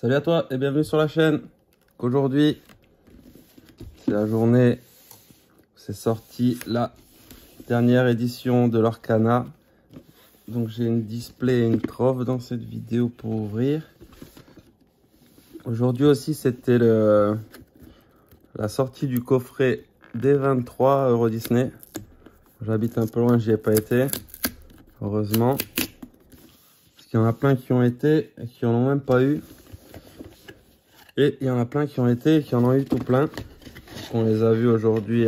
Salut à toi et bienvenue sur la chaîne. Aujourd'hui, c'est la journée où c'est sorti la dernière édition de l'Orcana. Donc j'ai une display et une trove dans cette vidéo pour ouvrir. Aujourd'hui aussi c'était la sortie du coffret D23 Euro Disney. J'habite un peu loin, j'y ai pas été, heureusement. Parce qu'il y en a plein qui ont été et qui en ont même pas eu. Et il y en a plein qui ont été et qui en ont eu tout plein. On les a vus aujourd'hui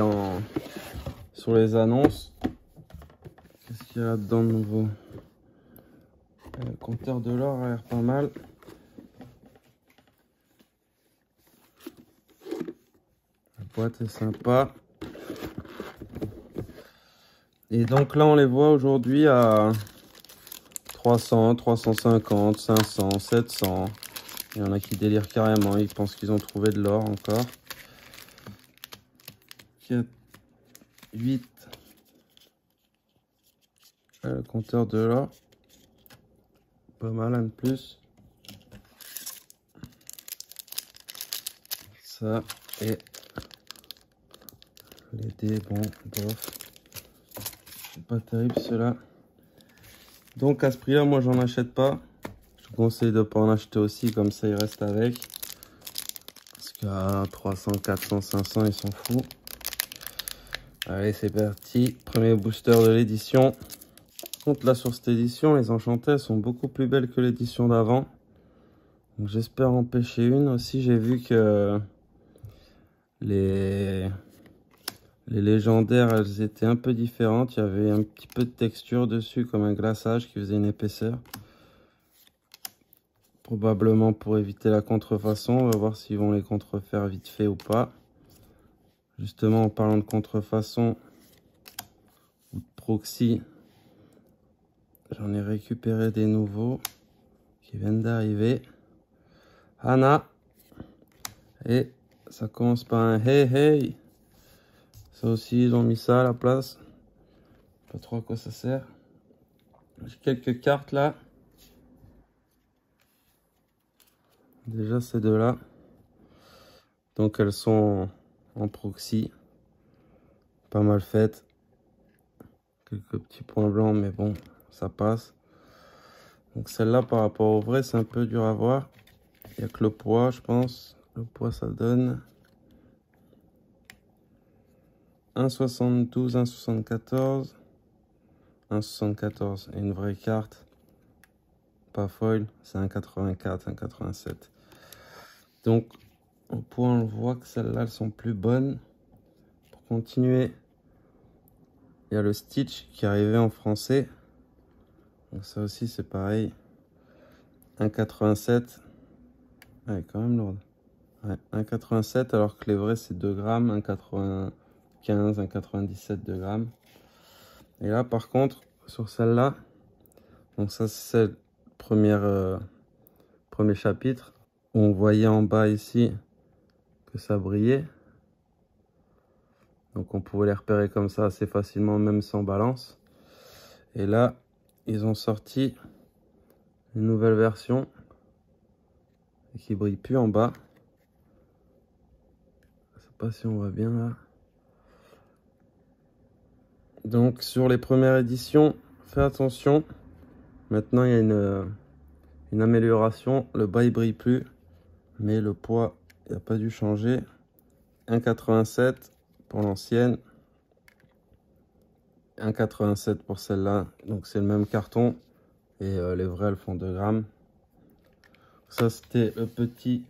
sur les annonces. Qu'est-ce qu'il y a là-dedans de nouveau? Le compteur de l'or a l'air pas mal. La boîte est sympa. Et donc là, on les voit aujourd'hui à 300, 350, 500, 700. Il y en a qui délirent carrément. Ils pensent qu'ils ont trouvé de l'or encore. 4, 8. Le compteur de l'or. Pas mal, un de plus. Ça et les dés, bon, bof. C'est pas terrible ceux-là. Donc à ce prix-là, moi j'en achète pas. Je vous conseille de pas en acheter aussi, comme ça il reste avec. Parce qu'à 300, 400, 500, ils s'en foutent. Allez, c'est parti. Premier booster de l'édition. Par contre, là sur cette édition, les enchantées sont beaucoup plus belles que l'édition d'avant. Donc j'espère en pêcher une. Aussi, j'ai vu que les légendaires, elles étaient un peu différentes. Il y avait un petit peu de texture dessus, comme un glaçage qui faisait une épaisseur. Probablement pour éviter la contrefaçon. On va voir s'ils vont les contrefaire vite fait ou pas. Justement, en parlant de contrefaçon ou de proxy, j'en ai récupéré des nouveaux qui viennent d'arriver. Anna. Et ça commence par un hey hey. Ça aussi, ils ont mis ça à la place. Pas trop à quoi ça sert. J'ai quelques cartes là. Déjà ces deux-là. Donc elles sont en proxy. Pas mal faites. Quelques petits points blancs, mais bon, ça passe. Donc celle-là, par rapport au vrai, c'est un peu dur à voir. Il n'y a que le poids, je pense. Le poids, ça donne 1,72, 1,74. 1,74. Et une vraie carte, pas foil, c'est 1,84, 1,87. Donc, au poids, on voit que celles-là, elles sont plus bonnes. Pour continuer, il y a le Stitch qui est arrivé en français. Donc ça aussi, c'est pareil. 1,87. Ouais, quand même lourde. Ouais, 1,87 alors que les vrais, c'est 2 grammes. 1,95, 1,97 2 grammes. Et là, par contre, sur celle-là, donc ça, c'est le premier chapitre. Où on voyait en bas ici que ça brillait. Donc on pouvait les repérer comme ça assez facilement, même sans balance. Et là, ils ont sorti une nouvelle version qui brille plus en bas. Je sais pas si on voit bien là. Donc sur les premières éditions, fais attention. Maintenant, il y a une amélioration. Le bas, il brille plus. Mais le poids, il n'a pas dû changer. 1,87 pour l'ancienne. 1,87 pour celle-là. Donc c'est le même carton. Et les vraies, elles font 2 grammes. Ça, c'était le petit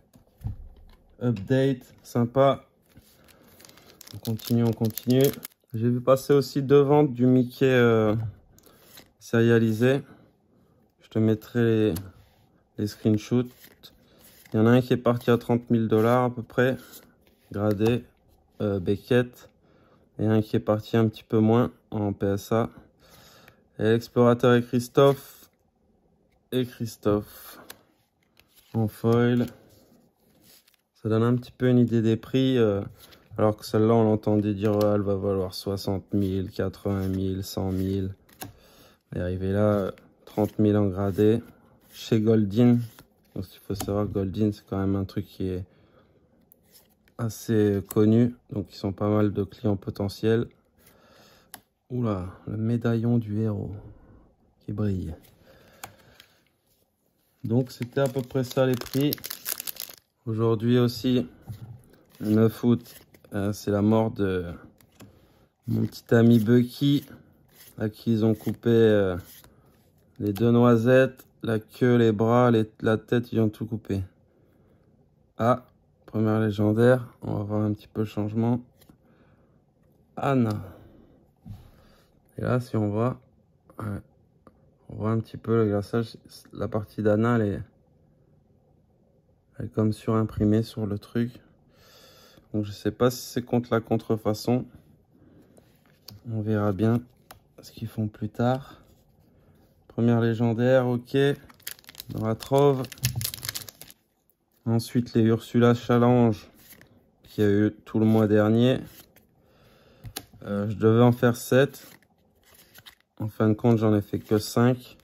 update sympa. On continue, on continue. J'ai vu passer aussi 2 ventes du Mickey sérialisé. Je te mettrai les screenshots. Il y en a un qui est parti à 30 000 $ à peu près, gradé, Beckett. Et un qui est parti un petit peu moins en PSA. Et l'explorateur et Christophe. En foil. Ça donne un petit peu une idée des prix. Alors que celle-là, on l'entendait dire elle va valoir 60 000, 80 000, 100 000. Et arrivé là, 30 000 en gradé. Chez Goldin, Donc il faut savoir que Goldin, c'est quand même un truc qui est assez connu. Donc ils sont pas mal de clients potentiels. Oula, le médaillon du héros qui brille. Donc c'était à peu près ça les prix. Aujourd'hui aussi, le 9 août, c'est la mort de mon petit ami Bucky, à qui ils ont coupé les 2 noisettes, la queue, les bras, la tête, ils ont tout coupé. Ah, première légendaire, on va voir un petit peu le changement. Anna. Et là, si on voit, ouais, on voit un petit peu le glaçage. La partie d'Anna, elle est comme surimprimée sur le truc. Donc je sais pas si c'est contre la contrefaçon. On verra bien ce qu'ils font plus tard. Première légendaire, ok. Dans la trove. Ensuite les Ursula Challenge qu'il y a eu tout le mois dernier. Je devais en faire 7. En fin de compte, j'en ai fait que 5.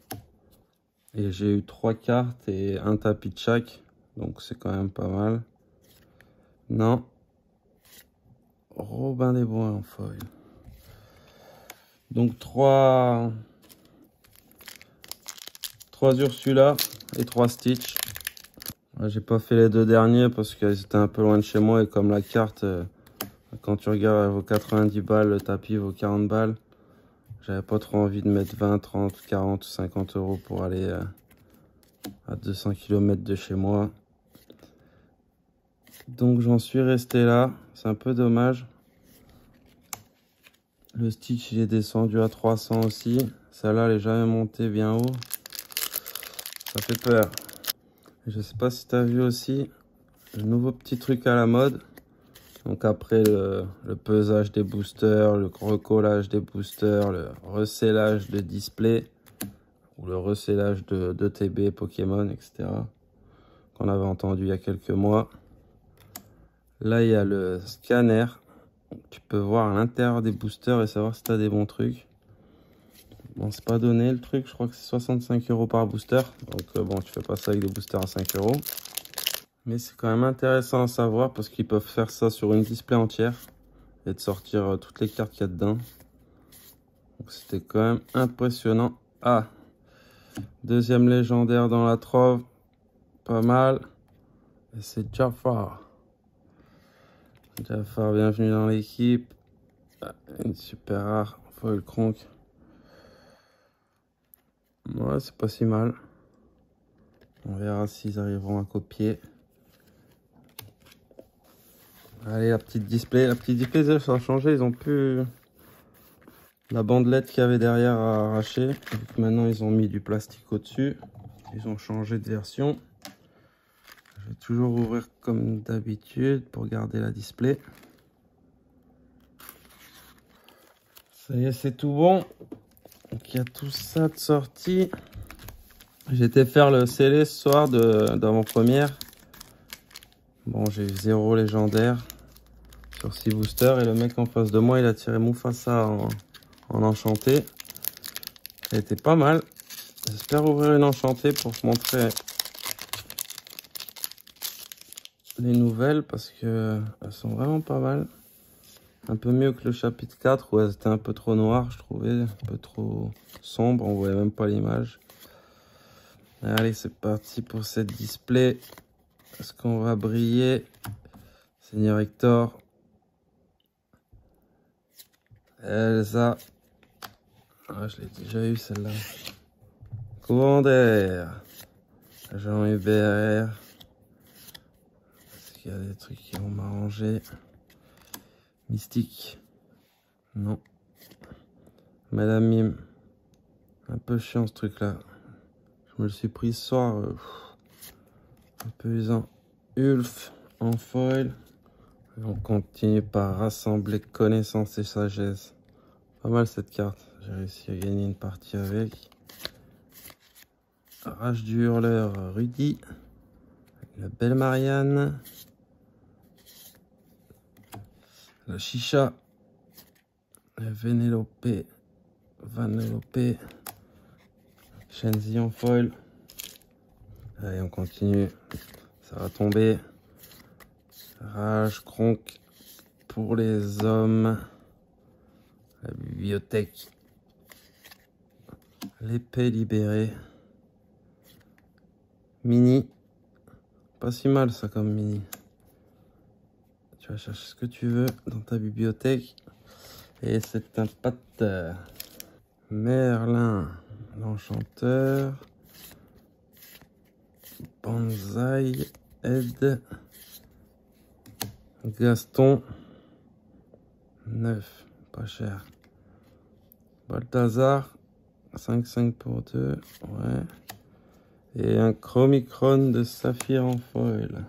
Et j'ai eu 3 cartes et un tapis de chaque. Donc c'est quand même pas mal. Non. Robin des Bois en foil. Donc 3 Ursula et 3 Stitch. Ouais, j'ai pas fait les 2 derniers parce qu'ils étaient un peu loin de chez moi. Et comme la carte, quand tu regardes, elle vaut 90 balles, le tapis vaut 40 balles. J'avais pas trop envie de mettre 20, 30, 40 ou 50 euros pour aller à 200 km de chez moi. Donc j'en suis resté là. C'est un peu dommage. Le Stitch il est descendu à 300 aussi. Celle-là elle est jamais montée bien haut. Ça fait peur. Je sais pas si tu as vu aussi le nouveau petit truc à la mode. Donc après le pesage des boosters, le recollage des boosters, le recellage de display ou le recellage de TB, Pokémon, etc. Qu'on avait entendu il y a quelques mois. Là il y a le scanner. Tu peux voir à l'intérieur des boosters et savoir si tu as des bons trucs. Bon, c'est pas donné le truc, je crois que c'est 65 euros par booster. Donc bon, tu fais pas ça avec des boosters à 5 euros. Mais c'est quand même intéressant à savoir parce qu'ils peuvent faire ça sur une display entière et de sortir toutes les cartes qu'il y a dedans. Donc c'était quand même impressionnant. Ah, deuxième légendaire dans la trove. Pas mal. Et c'est Jafar. Jafar, bienvenue dans l'équipe. Une super rare foil cronk. Ouais, c'est pas si mal. On verra s'ils arriveront à copier. Allez, la petite display. La petite display, ça a changé. Ils ont plus la bandelette qu'il y avait derrière à arracher. Donc maintenant, ils ont mis du plastique au-dessus. Ils ont changé de version. Je vais toujours ouvrir comme d'habitude pour garder la display. Ça y est, c'est tout bon. Donc il y a tout ça de sortie. J'ai été faire le scellé ce soir d'avant-première. Bon, j'ai eu 0 légendaire sur 6 boosters. Et le mec en face de moi, il a tiré Mufasa en enchanté. Ça a été pas mal. J'espère ouvrir une enchantée pour te montrer les nouvelles parce que elles sont vraiment pas mal. Un peu mieux que le chapitre 4 où elles étaient un peu trop noires, je trouvais. Un peu trop sombre, on voyait même pas l'image. Allez, c'est parti pour cette display. Est-ce qu'on va briller? Seigneur Hector. Elsa. Ah, je l'ai déjà eu celle-là. Commander. Jean Hubert. Est-ce qu'il y a des trucs qui vont m'arranger? Mystique. Non. Madame Mime. Un peu chiant ce truc-là. Je me le suis pris ce soir. Un peu usant. Ulf en foil. Et on continue par rassembler connaissances et sagesse. Pas mal cette carte. J'ai réussi à gagner une partie avec. Rage du hurleur Rudy. La belle Marianne. La chicha. La Vénélope. Vanellope. Shenzi en foil. Allez, on continue. Ça va tomber. Rage, Kronk pour les hommes. La bibliothèque. L'épée libérée. Mini. Pas si mal ça comme mini. Tu vas chercher ce que tu veux dans ta bibliothèque. Et c'est un patte. Merlin, l'enchanteur. Banzai, Ed. Gaston. 9, pas cher. Balthazar. 5 pour 2. Ouais. Et un Chromicron de saphir en foil.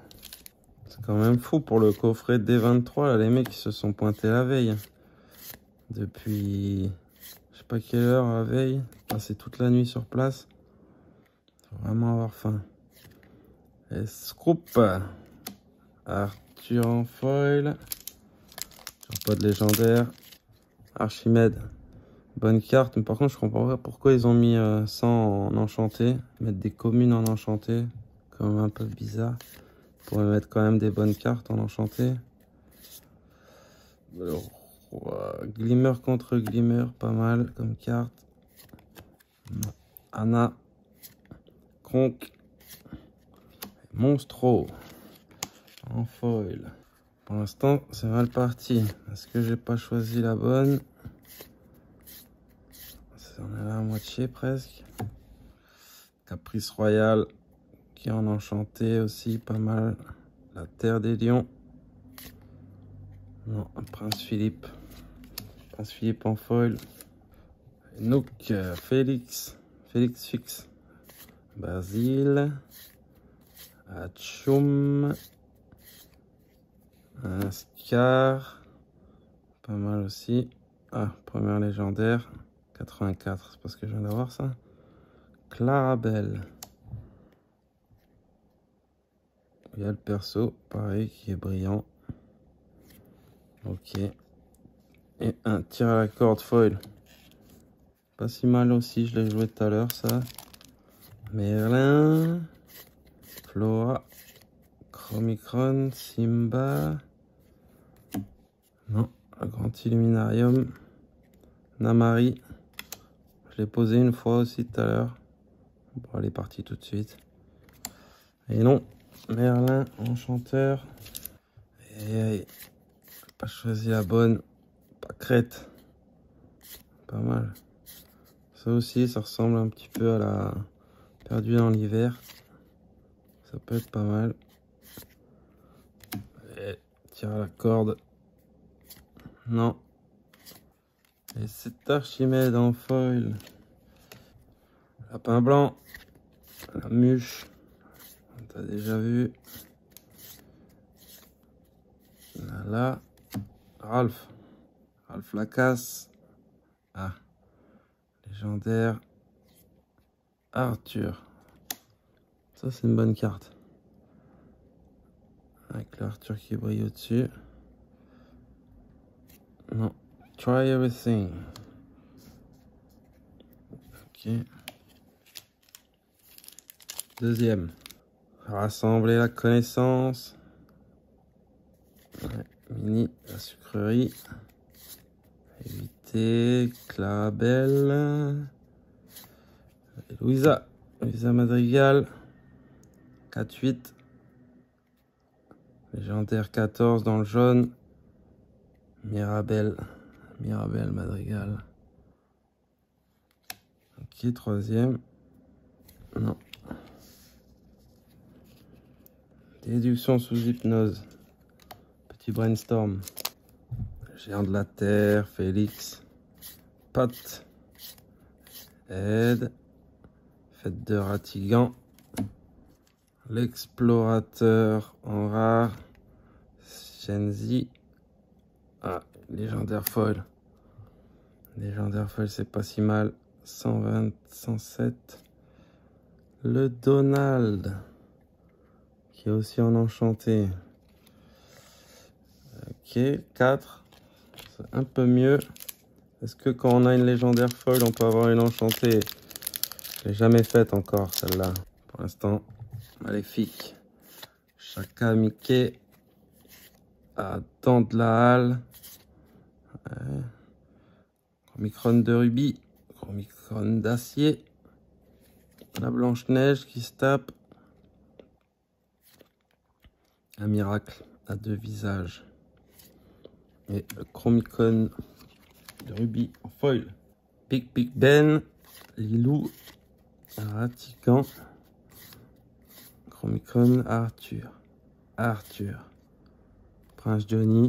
C'est quand même fou pour le coffret D23. Là, les mecs ils se sont pointés la veille. Depuis je sais pas quelle heure la veille. Passer toute la nuit sur place. Faut vraiment avoir faim. Et Scroop. Arthur en foil. Toujours pas de légendaire. Archimède. Bonne carte, mais par contre je comprends pas pourquoi ils ont mis 100 en enchanté. Mettre des communes en enchanté, quand même un peu bizarre. Pour mettre quand même des bonnes cartes en enchanté. Glimmer contre Glimmer, pas mal comme carte. Anna. Kronk. Monstro. En foil. Pour l'instant c'est mal parti. Est-ce que j'ai pas choisi la bonne? On est à la moitié presque. Caprice Royal qui est en enchanté aussi, pas mal. La Terre des Lions. Non, Prince Philippe. Prince Philippe en foil. Nook, Félix. Félix fixe. Basile. Atchoum. Un Scar. Pas mal aussi. Ah, première légendaire. 84, c'est parce que je viens d'avoir ça. Clarabelle. Il y a le perso, pareil, qui est brillant. Ok. Et un tir à la corde foil. Pas si mal aussi, je l'ai joué tout à l'heure, ça. Merlin. Flora. Chromicron. Simba. Non, le grand Illuminarium. Namari. Je l'ai posé une fois aussi tout à l'heure. Bon, elle est partie tout de suite. Et non, Merlin, enchanteur. Et pas choisi la bonne. Pas crête. Pas mal. Ça aussi, ça ressemble un petit peu à la perdue dans l'hiver. Ça peut être pas mal. Et tire à la corde. Non. Et c'est Archimède en foil. Lapin blanc. La Muche. T'as déjà vu. Là. Ralph. Ralph Lacasse. Ah. Légendaire. Arthur. Ça, c'est une bonne carte. Avec l'Arthur qui brille au-dessus. Non. Try everything. Ok. Deuxième. Rassembler la connaissance. Ouais. Mini, la sucrerie. Éviter. Clarabelle. Louisa. Louisa Madrigal. 4-8. Légendaire 14 dans le jaune. Mirabelle. Mirabelle Madrigal. Ok, troisième. Non. Déduction sous hypnose. Petit brainstorm. Géant de la Terre, Félix. Pat. Ed. Fête de Ratigan. L'explorateur en rare. Shenzi. Ah, légendaire foil. Légendaire foil, c'est pas si mal. 120, 107. Le Donald. Qui est aussi en enchanté. Ok, 4. C'est un peu mieux. Est-ce que quand on a une légendaire foil, on peut avoir une enchantée? Je l'ai jamais faite encore, celle-là. Pour l'instant, Maléfique. Chaka Mickey. Dents de la Halle. Chromicron de rubis. Chromicron d'acier. La Blanche-Neige qui se tape. Un miracle à 2 visages. Et le Chromicron de rubis en foil. Big Ben. Lilou. Ratigan. Chromicron Arthur. Prince Johnny.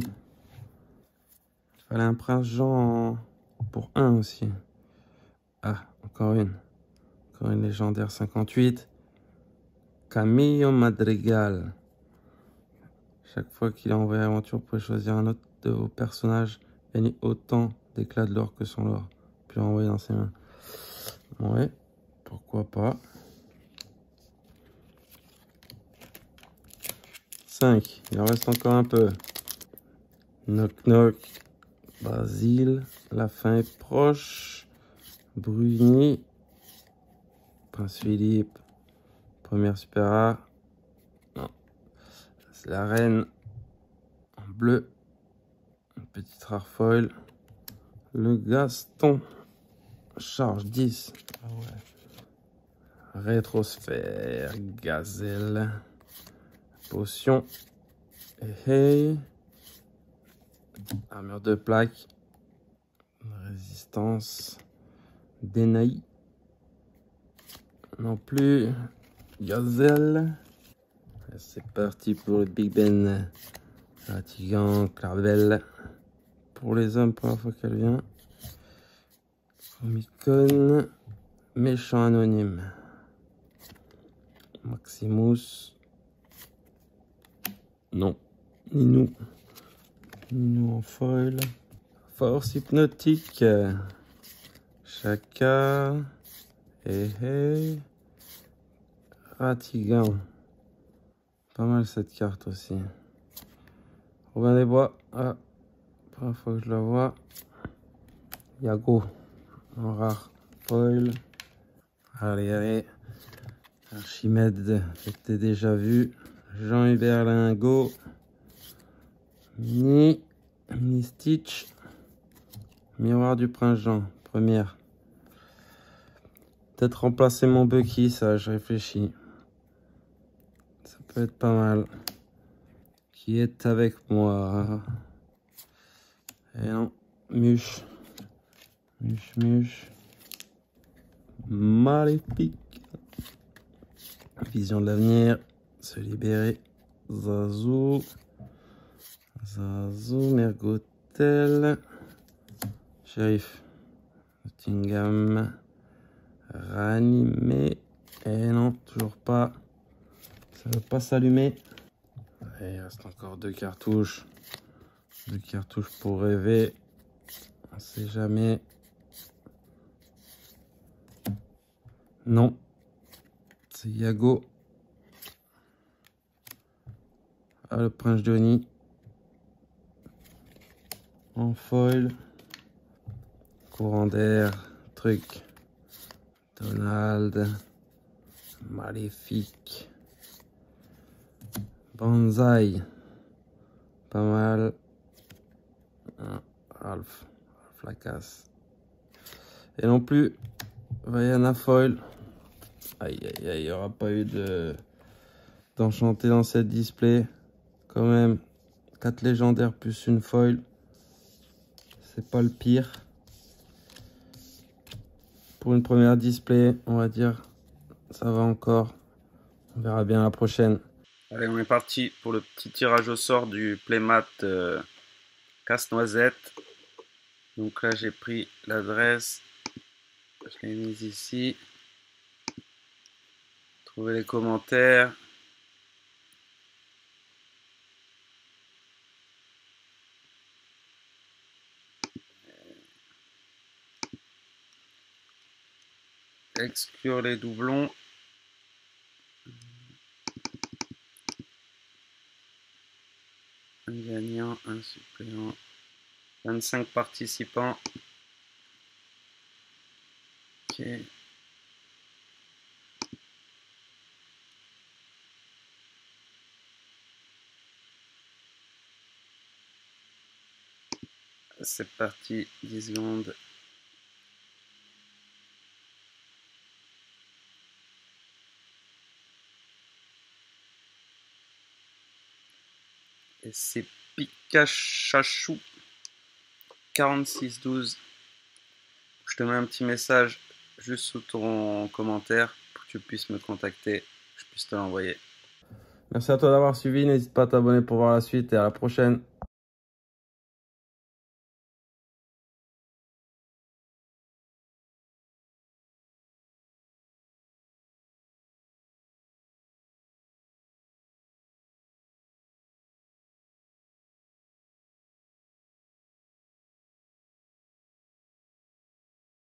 Il fallait un Prince Jean pour 1 aussi. Ah, encore une. Encore une légendaire 58. Camillo Madrigal. Chaque fois qu'il est en vraie aventure, vous pouvez choisir un autre de vos personnages. Gagner autant d'éclats de l'or que son or. Puis l'envoyer dans ses mains. Ouais, pourquoi pas. 5. Il en reste encore un peu. Knock Knock. Basile. La fin est proche. Bruni. Prince Philippe. Première super rare. Non. C'est la reine. En bleu. Une petite rare foil. Le Gaston. Charge 10. Ah ouais. Rétrosphère. Gazelle. Potion. Hey. Armure de plaque. Résistance. Denaï. Non plus. Gazelle. C'est parti pour le Big Ben. Ratigan, Clavel. Pour les hommes, première fois qu'elle vient. Chromicon. Méchant anonyme. Maximus. Non. Ninou. Ninou en foil. Force hypnotique. Chaka. Hey. Ratigan. Pas mal cette carte aussi. Robin des Bois. Ah. Première fois que je la vois. Yago. En rare foil. Allez. Archimède. J'étais déjà vu. Jean-Hubert Lingot. Mini Stitch. Miroir du Prince Jean. Première. Peut-être remplacer mon Bucky, ça, je réfléchis. Ça peut être pas mal. Qui est avec moi? Et non, Muche. Muche. Maléfique. Vision de l'avenir. Se libérer. Zazou, Mergotel. Shérif. Nottingham. Ranimé. Et non, toujours pas. Ça ne veut pas s'allumer. Il reste encore 2 cartouches. 2 cartouches pour rêver. On ne sait jamais. Non. C'est Yago. Ah, le Prince Johnny. En foil. Courant d'air. Truc. Donald. Maléfique. Banzai. Pas mal. Ralph Lacasse. Et non plus. Vaiana foil. Aïe, il n'y aura pas eu d'enchanté dans cette display. Quand même, 4 légendaires plus une foil. C'est pas le pire. Pour une première display, on va dire, ça va encore. On verra bien la prochaine. Allez, on est parti pour le petit tirage au sort du playmat Casse-Noisette. Donc là, j'ai pris l'adresse. Je l'ai mise ici. Trouvez les commentaires. Exclure les doublons. Un gagnant, un suppléant. 25 participants. Ok. C'est parti, 10 secondes. Et c'est Pikachu 4612. Je te mets un petit message juste sous ton commentaire pour que tu puisses me contacter, que je puisse te l'envoyer. Merci à toi d'avoir suivi, n'hésite pas à t'abonner pour voir la suite et à la prochaine.